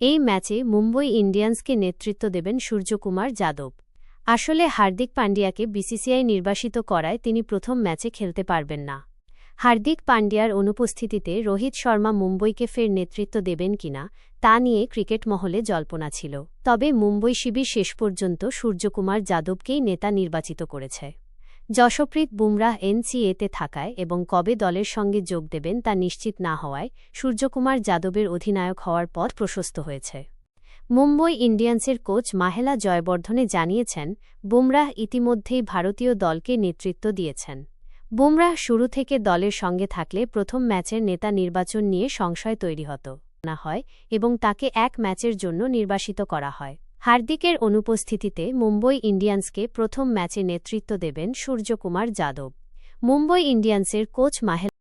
এই ম্যাচে মুম্বই ইন্ডিয়ান্সকে নেতৃত্ব দেবেন সূর্যকুমার যাদব। আসলে হার্দিক পান্ডিয়াকে বিসিসিআই নির্বাসিত করায় তিনি প্রথম ম্যাচে খেলতে পারবেন না। হার্দিক পান্ডিয়ার অনুপস্থিতিতে রোহিত শর্মা মুম্বইকে ফের নেতৃত্ব দেবেন কিনা তা নিয়ে ক্রিকেট মহলে জল্পনা ছিল। তবে মুম্বই শিবির শেষ পর্যন্ত সূর্যকুমার যাদবকেই নেতা নির্বাচিত করেছে। যশপ্রীত বুমরাহ এনসিএতে থাকায় এবং কবে দলের সঙ্গে যোগ দেবেন তা নিশ্চিত না হওয়ায় সূর্যকুমার যাদবের অধিনায়ক হওয়ার পথ প্রশস্ত হয়েছে। মুম্বই ইন্ডিয়ান্সের কোচ মাহেলা জয়বর্ধনে জানিয়েছেন, বুমরাহ ইতিমধ্যেই ভারতীয় দলকে নেতৃত্ব দিয়েছেন। বুমরাহ শুরু থেকে দলের সঙ্গে থাকলে প্রথম ম্যাচের নেতা নির্বাচন নিয়ে সংশয় তৈরি হতো না হয় এবং তাকে এক ম্যাচের জন্য নির্বাসিত করা হয়। হার্দিকের অনুপস্থিতিতে মুম্বই ইন্ডিয়ান্সকে প্রথম ম্যাচে নেতৃত্ব দেবেন সূর্যকুমার যাদব। মুম্বই ইন্ডিয়ান্সের কোচ মাহেলা